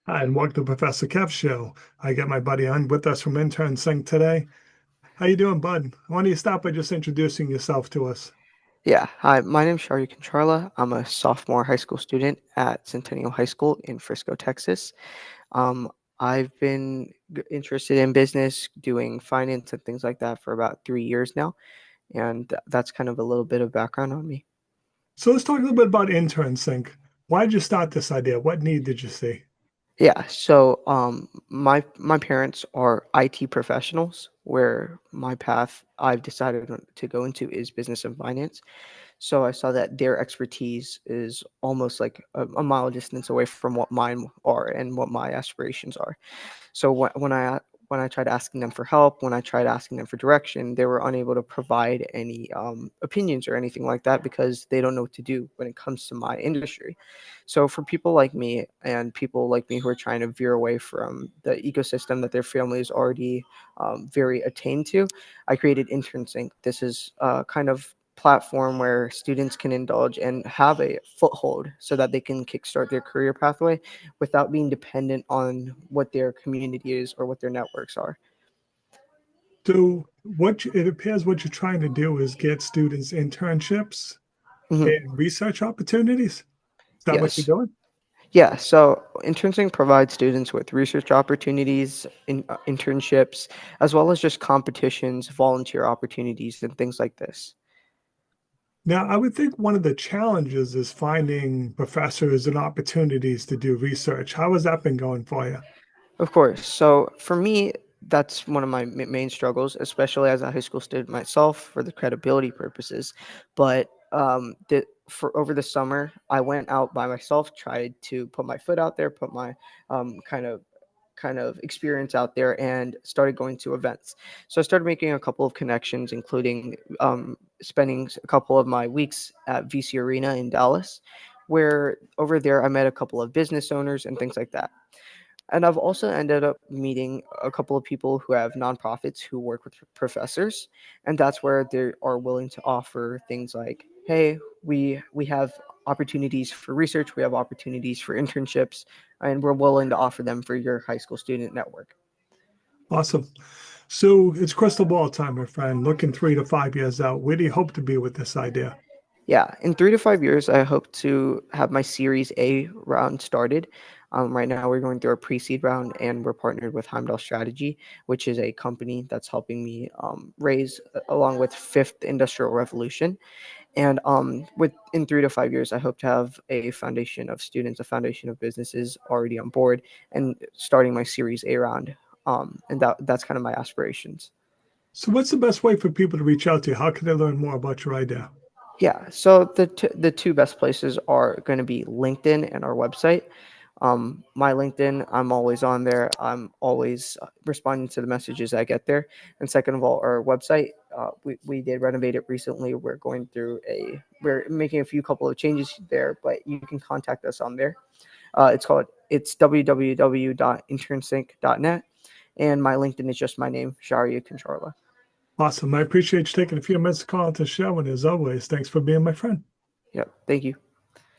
Hi, and welcome to Professor Kev Show. I got my buddy on with us from Intern Sync today. How you doing, bud? Why don't you start by just introducing yourself to us? Yeah, hi, my name's Shourya Kancharla. I'm a sophomore high school student at Centennial High School in Frisco, Texas. Um, I've been interested in business, doing finance and things like that for about 3 years now, and that's kind of a little bit of background on me. So let's talk a little bit about Intern Sync. Why did you start this idea? What need did you see? Yeah, so my parents are IT professionals, where my path I've decided to go into is business and finance. So I saw that their expertise is almost like a mile distance away from what mine are and what my aspirations are. So when I tried asking them for help, when I tried asking them for direction, they were unable to provide any opinions or anything like that because they don't know what to do when it comes to my industry. So for people like me and people like me who are trying to veer away from the ecosystem that their family is already very attained to, I created Intern Sync. This is kind of platform where students can indulge and have a foothold so that they can kickstart their career pathway without being dependent on what their community is or what their networks are. So it appears what you're trying to do is get students internships Mhm. and research opportunities. Is that what you're Yes. doing? Yeah. So Internsing provides students with research opportunities, internships, as well as just competitions, volunteer opportunities, and things like this. Now, I would think one of the challenges is finding professors and opportunities to do research. How has that been going for you? Of course. So for me, that's one of my main struggles, especially as a high school student myself, for the credibility purposes. But for over the summer, I went out by myself, tried to put my foot out there, put my um, kind of kind of experience out there, and started going to events. So I started making a couple of connections, including spending a couple of my weeks at VC Arena in Dallas, where over there I met a couple of business owners and things like that. And I've also ended up meeting a couple of people who have nonprofits who work with professors, and that's where they are willing to offer things like, "Hey, we have opportunities for research, we have opportunities for internships, and we're willing to offer them for your high school student network." Awesome. So it's crystal ball time, my friend. Looking 3 to 5 years out, where do you hope to be with this idea? Yeah, in 3 to 5 years, I hope to have my Series A round started. Right now, we're going through a pre-seed round, and we're partnered with Heimdall Strategy, which is a company that's helping me raise, along with Fifth Industrial Revolution. And in 3 to 5 years, I hope to have a foundation of students, a foundation of businesses already on board, and starting my Series A round. And that's kind of my aspirations. So what's the best way for people to reach out to you? How can they learn more about your idea? Yeah, so the two best places are going to be LinkedIn and our website. My LinkedIn, I'm always on there. I'm always responding to the messages I get there. And second of all, our website, we did renovate it recently. We're making a few couple of changes there, but you can contact us on there. It's www.internsync.net, and my LinkedIn is just my name, Shourya Kancharla. Awesome. I appreciate you taking a few minutes to call into the show. And as always, thanks for being my friend. Yep, thank you.